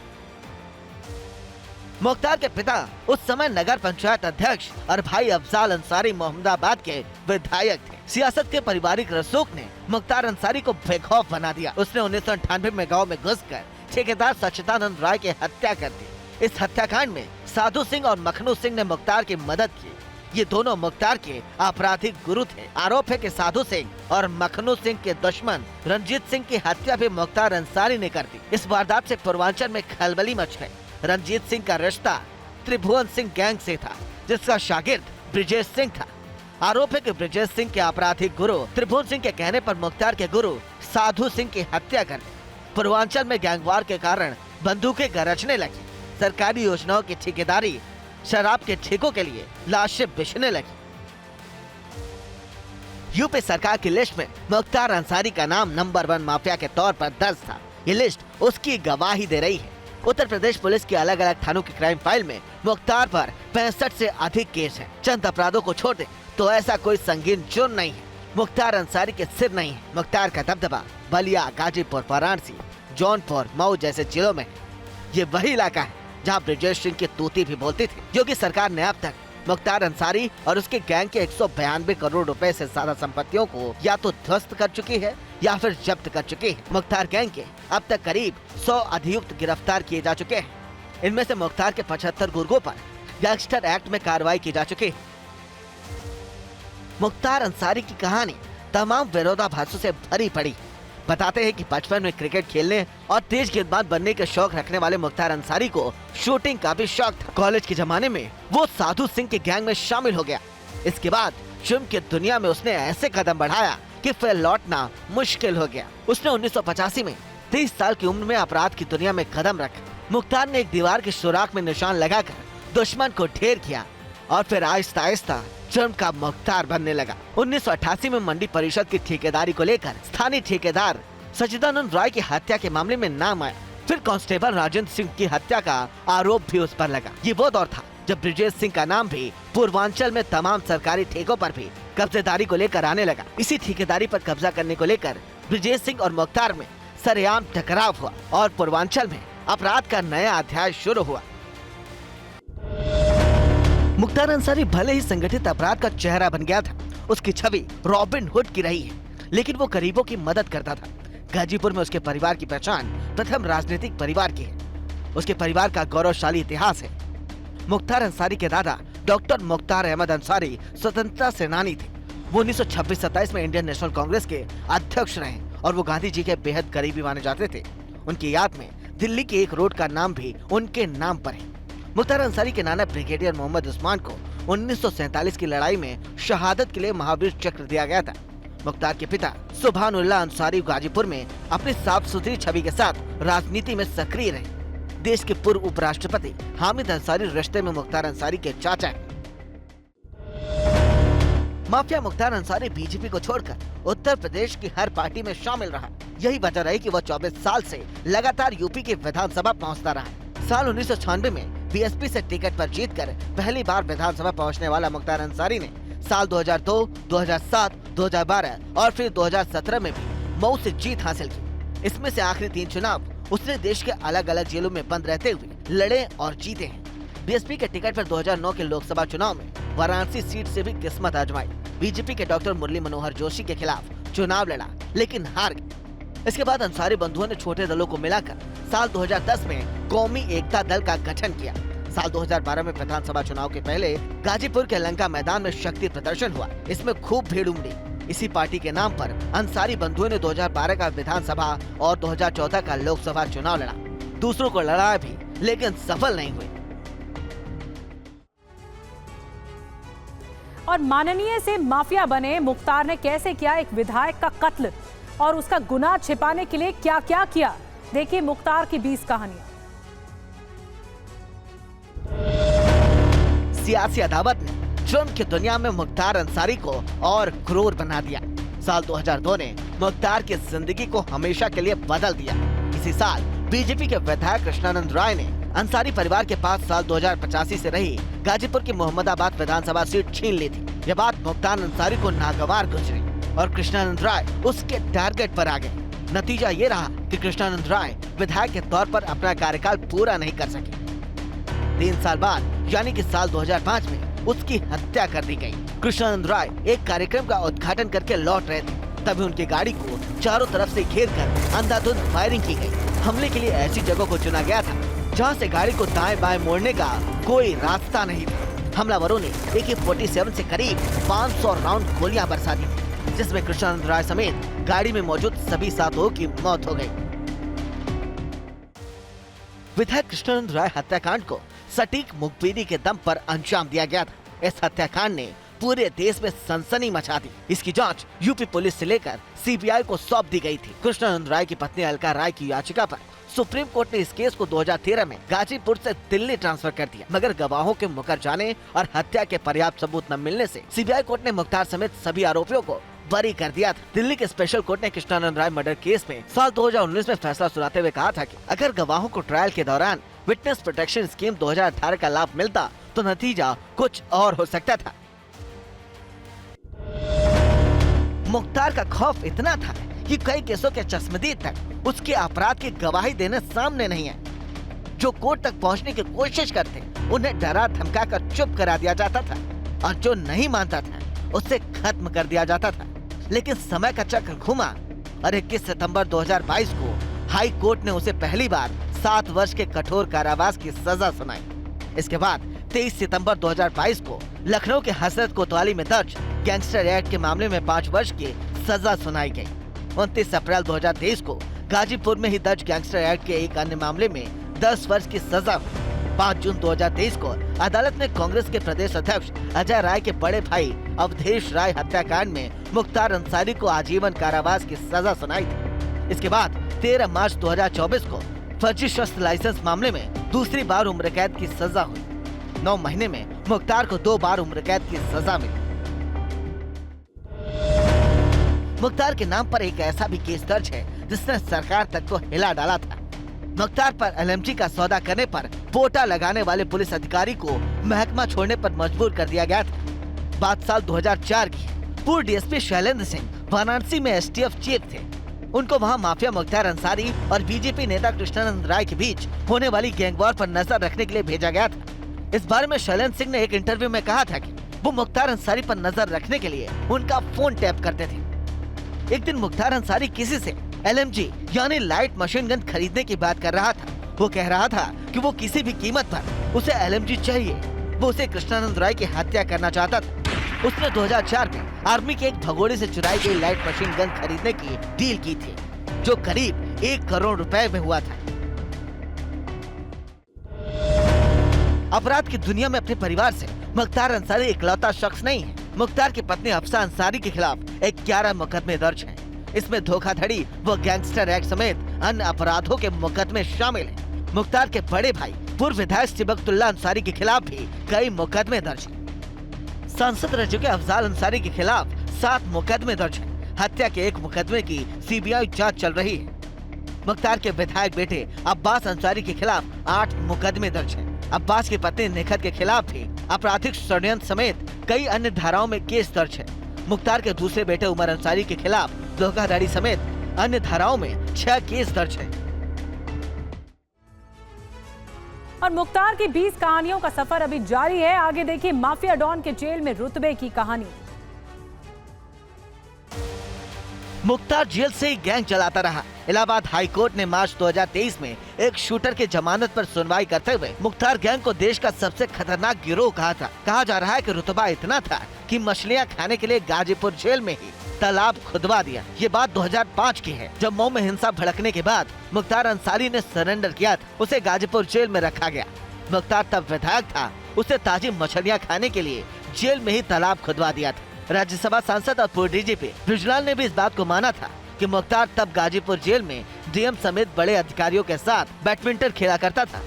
मुख्तार के पिता उस समय नगर पंचायत अध्यक्ष और भाई अफजाल अंसारी मोहम्मदाबाद के विधायक थे। सियासत के पारिवारिक रसूख ने मुख्तार अंसारी को बेखौफ बना दिया। उसने 1998 में गांव में घुसकर ठेकेदार सचिदानंद राय की हत्या कर दी। इस हत्याकांड में साधु सिंह और मखनू सिंह ने मुख्तार की मदद की। ये दोनों मुख्तार के आपराधिक गुरु थे। आरोप है कि साधु सिंह और मखनू सिंह के दुश्मन रंजीत सिंह की हत्या भी मुख्तार अंसारी ने कर दी। इस वारदात से पूर्वांचल में खलबली मच गई। रंजीत सिंह का रिश्ता त्रिभुवन सिंह गैंग से था, जिसका शागिर्द ब्रिजेश सिंह था। आरोप है कि ब्रिजेश सिंह के आपराधिक गुरु त्रिभुवन सिंह के कहने पर मुख्तार के गुरु साधु सिंह की हत्या कर दी। पूर्वांचल में गैंगवार के कारण बंदूकें गरजने लगी। सरकारी योजनाओं की ठेकेदारी, शराब के ठेकों के लिए लाशें बिछने लगी। यूपी सरकार की लिस्ट में मुख्तार अंसारी का नाम नंबर 1 माफिया के तौर पर दर्ज था। ये लिस्ट उसकी गवाही दे रही है। उत्तर प्रदेश पुलिस की अलग अलग थानों की क्राइम फाइल में मुख्तार पर 65 से अधिक केस हैं। चंद अपराधों को छोड़ दे तो ऐसा कोई संगीन जुर्म नहीं है मुख्तार अंसारी के सिर नहीं है। मुख्तार का दबदबा बलिया, गाजीपुर, वाराणसी, जौनपुर, मऊ जैसे जिलों में है। ये वही इलाका है जहाँ ब्रिजेश सिंह की तूती भी बोलती थी। योगी सरकार ने अब तक मुख्तार अंसारी और उसके गैंग के 192 करोड़ रुपए से ज्यादा संपत्तियों को या तो ध्वस्त कर चुकी है या फिर जब्त कर चुकी है। मुख्तार गैंग के अब तक करीब 100 अभियुक्त गिरफ्तार किए जा चुके हैं। इनमें से मुख्तार के 75 गुर्गों पर गैंगस्टर एक्ट में कार्रवाई की जा चुकी है। मुख्तार अंसारी की कहानी तमाम विरोधाभासों से भरी पड़ी। बताते हैं कि बचपन में क्रिकेट खेलने और तेज गेंदबाज बनने के शौक रखने वाले मुख्तार अंसारी को शूटिंग का भी शौक था। कॉलेज के जमाने में वो साधु सिंह के गैंग में शामिल हो गया। इसके बाद फिल्म की दुनिया में उसने ऐसे कदम बढ़ाया कि फिर लौटना मुश्किल हो गया। उसने 1985 में 30 साल की उम्र में अपराध की दुनिया में कदम रखा। मुख्तार ने एक दीवार के सुराख में निशान लगाकर दुश्मन को ढेर किया और फिर आहिस्ता आहिस्ता फिल्म का मुख्तार बनने लगा। 1988 में मंडी परिषद की ठेकेदारी को लेकर स्थानीय ठेकेदार सचिदानंद राय की हत्या के मामले में नाम आया। फिर कांस्टेबल राजेंद्र सिंह की हत्या का आरोप भी उस पर लगा। ये वो दौर था जब ब्रिजेश सिंह का नाम भी पूर्वांचल में तमाम सरकारी ठेकों पर भी कब्जेदारी को लेकर आने लगा। इसी ठेकेदारी पर कब्जा करने को लेकर ब्रिजेश सिंह और मुख्तार में सरेआम टकराव हुआ और पूर्वांचल में अपराध का नया अध्याय शुरू हुआ। मुख्तार अंसारी भले ही संगठित अपराध का चेहरा बन गया था, उसकी छवि रॉबिन हुड की रही है, लेकिन वो गरीबों की मदद करता था। गाजीपुर में उसके परिवार की पहचान प्रथम राजनीतिक परिवार की है। उसके परिवार का गौरवशाली इतिहास है। मुख्तार अंसारी के दादा डॉक्टर मुख्तार अहमद अंसारी स्वतंत्रता सेनानी थे। वो 1926-27 में इंडियन नेशनल कांग्रेस के अध्यक्ष रहे और वो गांधी जी के बेहद करीबी माने जाते थे। उनकी याद में दिल्ली के एक रोड का नाम भी उनके नाम पर है। मुख्तार अंसारी के नाना ब्रिगेडियर मोहम्मद उस्मान को 1947 की लड़ाई में शहादत के लिए महावीर चक्र दिया गया था। मुख्तार के पिता सुभानुल्लाह अंसारी गाजीपुर में अपनी साफ सुथरी छवि के साथ राजनीति में सक्रिय रहे। देश के पूर्व उपराष्ट्रपति हामिद अंसारी रिश्ते में मुख्तार अंसारी के चाचा हैं। माफिया मुख्तार अंसारी बीजेपी को छोड़कर उत्तर प्रदेश की हर पार्टी में शामिल रहा। यही वजह रही कि वह 24 साल से लगातार यूपी के विधानसभा पहुंचता रहा। साल 1996 में बीएसपी से टिकट पर जीतकर पहली बार विधानसभा पहुंचने वाला मुख्तार अंसारी ने साल 2002, 2007, 2012 और फिर 2017 में भी मऊ से जीत हासिल की। इसमें से आखिरी 3 चुनाव उसने देश के अलग अलग जेलों में बंद रहते हुए लड़े और जीते हैं। बीएसपी के टिकट पर 2009 के लोकसभा चुनाव में वाराणसी सीट से भी किस्मत आजमाई। बीजेपी के डॉक्टर मुरली मनोहर जोशी के खिलाफ चुनाव लड़ा लेकिन हार गए। इसके बाद अंसारी बंधुओं ने छोटे दलों को मिलाकर साल 2010 में कौमी एकता दल का गठन किया। साल 2012 में विधानसभा चुनाव के पहले गाजीपुर के लंका मैदान में शक्ति प्रदर्शन हुआ। इसमें खूब भीड़ उमड़ी। इसी पार्टी के नाम पर अंसारी बंधुओं ने 2012 का विधानसभा और 2014 का लोकसभा चुनाव लड़ा। दूसरों को लड़ाया भी लेकिन सफल नहीं हुए। और माननीय से माफिया बने मुख्तार ने कैसे किया एक विधायक का कत्ल और उसका गुनाह छिपाने के लिए क्या क्या किया, देखिए मुख्तार की 20 कहानियां। सियासी अदावत ने जुर्म की दुनिया में मुख्तार अंसारी को और क्रूर बना दिया। साल 2002 ने मुख्तार की जिंदगी को हमेशा के लिए बदल दिया। इसी साल बीजेपी के विधायक कृष्णानंद राय ने अंसारी परिवार के पास साल 2085 से रही गाजीपुर की मोहम्मदाबाद विधानसभा सीट छीन ली थी। यह बात मुख्तार अंसारी को नागवार गुजरी और कृष्णानंद राय उसके टारगेट पर आ गए। नतीजा ये रहा कि कृष्णानंद राय विधायक के तौर पर अपना कार्यकाल पूरा नहीं कर सके। 3 साल बाद यानी कि साल 2005 में उसकी हत्या कर दी गई। कृष्णानंद राय एक कार्यक्रम का उद्घाटन करके लौट रहे थे, तभी उनकी गाड़ी को चारों तरफ से घेरकर अंधाधुंध फायरिंग की गई। हमले के लिए ऐसी जगह को चुना गया था जहां से गाड़ी को दाएं बाएं मोड़ने का कोई रास्ता नहीं था। हमलावरों ने AK-47 से करीब 500 राउंड गोलियां बरसा दी, जिसमें कृष्णानंद राय समेत गाड़ी में मौजूद सभी साथियों की मौत हो गई। विधायक कृष्णानंद राय हत्याकांड को सटीक मुखबिरी के दम पर अंजाम दिया गया था। इस हत्याकांड ने पूरे देश में सनसनी मचा दी। इसकी जांच यूपी पुलिस से लेकर CBI को सौंप दी गई थी। कृष्णानंद राय की पत्नी अलका राय की याचिका पर सुप्रीम कोर्ट ने इस केस को 2013 में गाजीपुर से दिल्ली ट्रांसफर कर दिया, मगर गवाहों के मुकर जाने और हत्या के पर्याप्त सबूत न मिलने से CBI कोर्ट ने मुख्तार समेत सभी आरोपियों को बरी कर दिया था। दिल्ली के स्पेशल कोर्ट ने कृष्णानंद राय मर्डर केस में साल 2019 में फैसला सुनाते हुए कहा था कि अगर गवाहों को ट्रायल के दौरान विटनेस प्रोटेक्शन स्कीम 2018 का लाभ मिलता तो नतीजा कुछ और हो सकता था। मुख्तार का खौफ इतना था कि कई केसों के चश्मदीद तक उसके अपराध की गवाही देने सामने नहीं है। जो कोर्ट तक पहुंचने की कोशिश करते उन्हें डरा धमका कर चुप करा दिया जाता था और जो नहीं मानता था उसे खत्म कर दिया जाता था। लेकिन समय का चक्र घुमा और 21 सितंबर 2022 को हाई कोर्ट ने उसे पहली बार 7 वर्ष के कठोर कारावास की सजा सुनाई। इसके बाद 23 सितंबर 2022 को लखनऊ के हजरत कोतवाली में दर्ज गैंगस्टर एक्ट के मामले में 5 वर्ष की सजा सुनाई गई। 29 अप्रैल 2023 को गाजीपुर में ही दर्ज गैंगस्टर एक्ट के एक अन्य मामले में 10 वर्ष की सजा हुई। 5 जून 2023 को अदालत ने कांग्रेस के प्रदेश अध्यक्ष अजय राय के बड़े भाई अवधेश राय हत्याकांड में मुख्तार अंसारी को आजीवन कारावास की सजा सुनाई थी। इसके बाद 13 मार्च 2024 को फर्जी शस्त्र लाइसेंस मामले में दूसरी बार उम्र कैद की सजा हुई। 9 महीने में मुख्तार को 2 बार उम्र कैद की सजा मिली। मुख्तार के नाम पर एक ऐसा भी केस दर्ज है जिसने सरकार तक को हिला डाला था। मुख्तार पर LMG का सौदा करने पर पोटा लगाने वाले पुलिस अधिकारी को महकमा छोड़ने पर मजबूर कर दिया गया था। बात साल 2004 की। पूर्व DSP शैलेंद्र सिंह वाराणसी में STF चीफ थे। उनको वहां माफिया मुख्तार अंसारी और बीजेपी नेता कृष्णानंद राय के बीच होने वाली गैंगवॉर पर नजर रखने के लिए भेजा गया था। इस बारे में शैलेंद्र सिंह ने एक इंटरव्यू में कहा था कि वो मुख्तार अंसारी पर नजर रखने के लिए उनका फोन टैप करते थे। एक दिन मुख्तार अंसारी किसी से LMG यानी लाइट मशीन गन खरीदने की बात कर रहा था। वो कह रहा था कि वो किसी भी कीमत पर उसे LMG चाहिए। वो उसे कृष्णानंद राय की हत्या करना चाहता था। उसने 2004 में आर्मी के एक भगोड़े से चुराई गई लाइट मशीन गन खरीदने की डील की थी, जो करीब 1 करोड़ रुपए में हुआ था। अपराध की दुनिया में अपने परिवार से मुख्तार अंसारी इकलौता शख्स नहीं है। मुख्तार की पत्नी हफ्सा अंसारी के खिलाफ 11 मुकदमे दर्ज हैं। इसमें धोखाधड़ी व गैंगस्टर एक्ट समेत अन्य अपराधों के मुकदमे शामिल हैं। मुख्तार के बड़े भाई पूर्व विधायक सिबकतुल्लाह अंसारी के खिलाफ भी कई मुकदमे दर्ज हैं। सांसद रह चुके अफजाल अंसारी के खिलाफ 7 मुकदमे दर्ज हैं। हत्या के 1 मुकदमे की सीबीआई जांच चल रही है। मुख्तार के विधायक बेटे अब्बास अंसारी के खिलाफ 8 मुकदमे दर्ज हैं। अब्बास की पत्नी निखत के खिलाफ भी आपराधिक षड्यंत्र समेत कई अन्य धाराओं में केस दर्ज है। मुख्तार के दूसरे बेटे उमर अंसारी के खिलाफ धोखाधड़ी समेत अन्य धाराओं में 6 केस दर्ज है। और मुख्तार की 20 कहानियों का सफर अभी जारी है। आगे देखिए माफिया डॉन के जेल में रुतबे की कहानी। मुख्तार जेल से ही गैंग चलाता रहा। इलाहाबाद हाई कोर्ट ने मार्च 2023 में एक शूटर के जमानत पर सुनवाई करते हुए मुख्तार गैंग को देश का सबसे खतरनाक गिरोह कहा था। कहा जा रहा है कि रुतबा इतना था कि मछलियां खाने के लिए गाजीपुर जेल में ही तालाब खुदवा दिया। ये बात 2005 की है, जब मऊ में हिंसा भड़कने के बाद मुख्तार अंसारी ने सरेंडर किया था। उसे गाजीपुर जेल में रखा गया। मुख्तार तब विधायक था। उसे ताजी मछलियां खाने के लिए जेल में ही तालाब खुदवा दिया था। राज्यसभा सांसद और पूर्व डीजीपी बृजलाल ने भी इस बात को माना था कि मुख्तार तब गाजीपुर जेल में डीएम समेत बड़े अधिकारियों के साथ बैडमिंटन खेला करता था।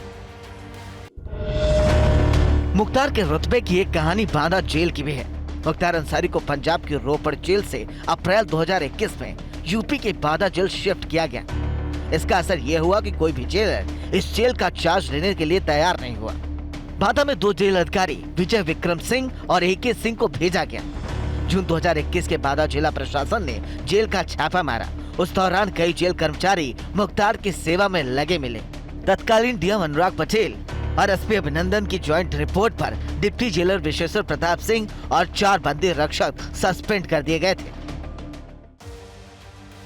मुख्तार के रुतबे की एक कहानी बांदा जेल की भी है। मुख्तार अंसारी को पंजाब की रोपड़ जेल से अप्रैल 2021 में यूपी के बांदा जेल शिफ्ट किया गया। इसका असर ये हुआ कि कोई भी जेलर इस जेल का चार्ज लेने के लिए तैयार नहीं हुआ। बांदा में 2 जेल अधिकारी विजय विक्रम सिंह और AK सिंह को भेजा गया। जून 2021 के बाद जिला प्रशासन ने जेल का छापा मारा। उस दौरान कई जेल कर्मचारी मुख्तार की सेवा में लगे मिले। तत्कालीन डीएम अनुराग पटेल और एसपी अभिनंदन की ज्वाइंट रिपोर्ट पर डिप्टी जेलर विशेश्वर प्रताप सिंह और 4 बंदी रक्षक सस्पेंड कर दिए गए थे।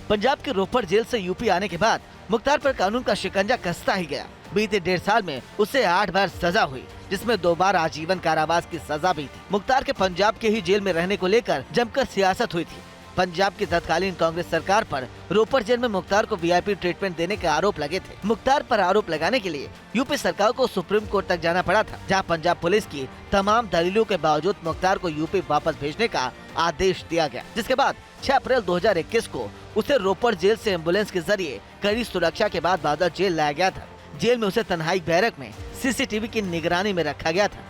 पंजाब के रोपड़ जेल से यूपी आने के बाद मुख्तार पर कानून का शिकंजा कसता ही गया। बीते 1.5 साल में उसे 8 बार सजा हुई, जिसमें 2 बार आजीवन कारावास की सजा भी थी। मुख्तार के पंजाब के ही जेल में रहने को लेकर जमकर सियासत हुई थी। पंजाब की तत्कालीन कांग्रेस सरकार पर रोपड़ जेल में मुख्तार को वीआईपी ट्रीटमेंट देने के आरोप लगे थे। मुख्तार पर आरोप लगाने के लिए यूपी सरकार को सुप्रीम कोर्ट तक जाना पड़ा था, जहां पंजाब पुलिस की तमाम दलीलों के बावजूद मुख्तार को यूपी वापस भेजने का आदेश दिया गया। जिसके बाद 6 अप्रैल 2021 को उसे रोपड़ जेल से एम्बुलेंस के जरिए कड़ी सुरक्षा के बाद बांदा जेल लाया गया था। जेल में उसे तन्हाई बैरक में सीसीटीवी की निगरानी में रखा गया था।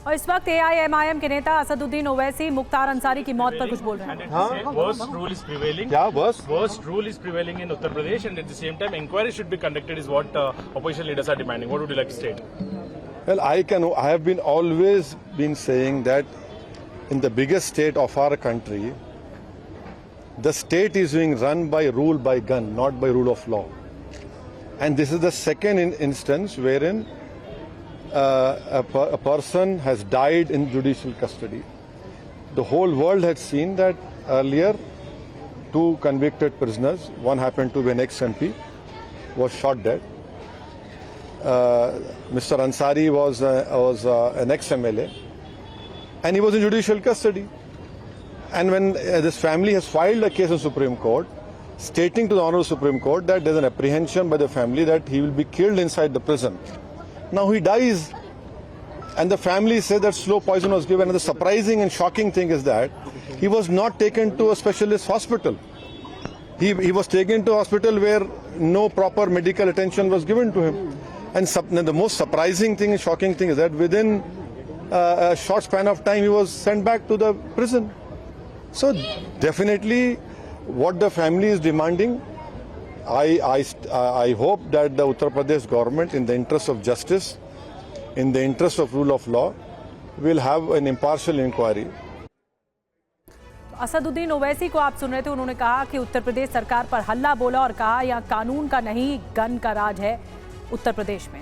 और इस वक्त AIMIM के नेता असदुद्दीन ओवैसी मुख्तार अंसारी की मौत पर कुछ बोल रहे हैं। Worst rule is prevailing. क्या worst? Worst rule is prevailing in Uttar Pradesh, and at the same time, inquiry should be conducted. Is what opposition leaders are demanding. What would you like to state? Well, I have been always been saying that in the biggest state of our country, the state is being run by rule by gun, not by rule of law. And this is the second instance wherein a person has died in judicial custody. The whole world had seen that earlier 2 convicted prisoners, one happened to be an ex-MP, was shot dead. Mr. Ansari was an ex-MLA and he was in judicial custody. And when this family has filed a case in Supreme Court, stating to the Honorable Supreme Court that there's an apprehension by the family that he will be killed inside the prison. Now he dies, and the family say that slow poison was given. And the surprising and shocking thing is that he was not taken to a specialist hospital. He was taken to a hospital where no proper medical attention was given to him. And the most surprising thing and shocking thing is that within a short span of time he was sent back to the prison. So definitely what the family is demanding, I hope that the Uttar Pradesh government, in the interest of justice, in the interest of rule of law, will have an impartial inquiry. Asaduddin Owaisi को आप सुन रहे थे। उन्होंने कहा कि उत्तर प्रदेश सरकार पर हल्ला बोला और कहा यह कानून का नहीं गन का राज है उत्तर प्रदेश में।